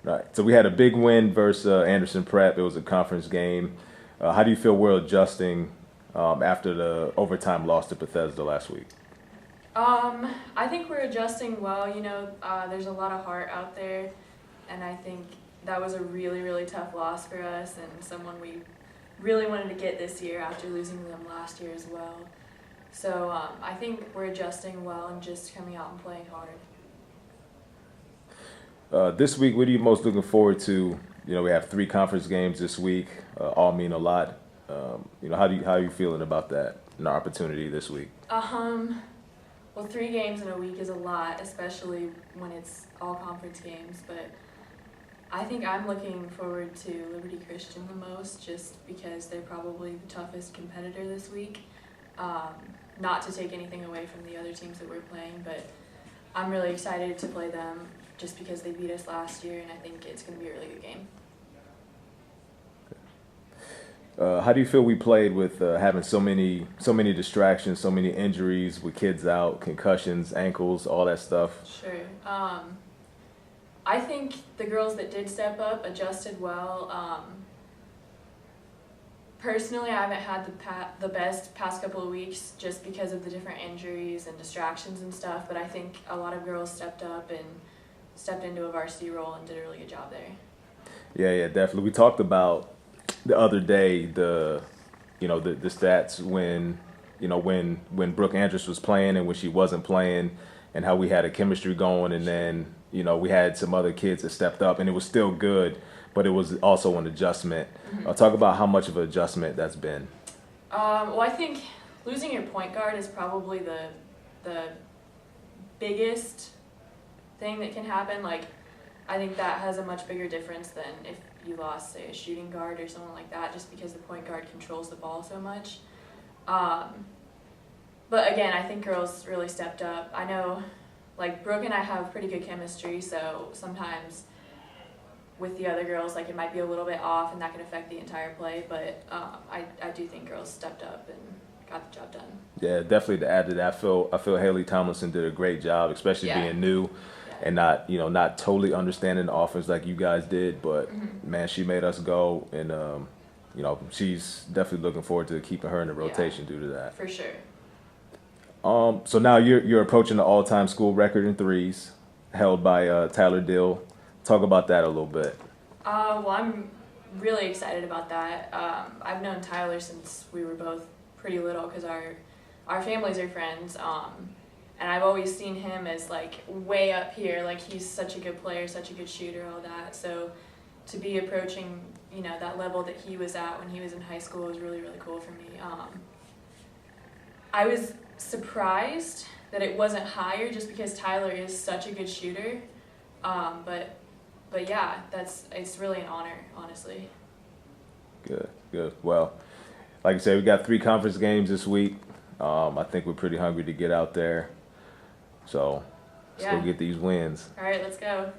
Right. So we had a big win versus Anderson Prep. It was a conference game. How do you feel we're adjusting after the overtime loss to Bethesda last week? I think we're adjusting well. There's a lot of heart out there, and I think that was a really, really tough loss for us and someone we really wanted to get this year after losing them last year as well. So I think we're adjusting well and just coming out and playing hard. This week, what are you most looking forward to? We have 3 conference games this week. All mean a lot. How are you feeling about that and the opportunity this week? Well, 3 games in a week is a lot, especially when it's all conference games. But I think I'm looking forward to Liberty Christian the most, just because they're probably the toughest competitor this week. Not to take anything away from the other teams that we're playing, but I'm really excited to play them just because they beat us last year, and I think it's going to be a really good game. How do you feel we played with having so many distractions, so many injuries with kids out, concussions, ankles, all that stuff? Sure. I think the girls that did step up adjusted well. Personally, I haven't had the best past couple of weeks just because of the different injuries and distractions and stuff, but I think a lot of girls stepped up and stepped into a varsity role and did a really good job there. Yeah, definitely. We talked about the other day the stats when Brooke Andrews was playing and when she wasn't playing, and how we had a chemistry going, and then we had some other kids that stepped up, and it was still good, but it was also an adjustment. Mm-hmm. Talk about how much of an adjustment that's been. Well, I think losing your point guard is probably the biggest thing that can happen. Like, I think that has a much bigger difference than if you lost, say, a shooting guard or someone like that, just because the point guard controls the ball so much. But again, I think girls really stepped up. I know, like, Brooke and I have pretty good chemistry, so sometimes with the other girls, like, it might be a little bit off, and that can affect the entire play. But I do think girls stepped up and got the job done. Yeah, definitely to add to that, I feel Haley Tomlinson did a great job, especially being new and not totally understanding the offense like you guys did. But man, she made us go, and she's definitely looking forward to keeping her in the rotation due to that. For sure. So now you're approaching the all-time school record in threes, held by Tyler Dill. Talk about that a little bit. Well, I'm really excited about that. I've known Tyler since we were both pretty little because our families are friends. And I've always seen him as, like, way up here. Like, he's such a good player, such a good shooter, all that. So to be approaching, that level that he was at when he was in high school was really, really cool for me. I was surprised that it wasn't higher just because Tyler is such a good shooter. But yeah, it's really an honor, honestly. Good. Well, like I said, we got 3 conference games this week. I think we're pretty hungry to get out there. So let's go get these wins. All right, let's go.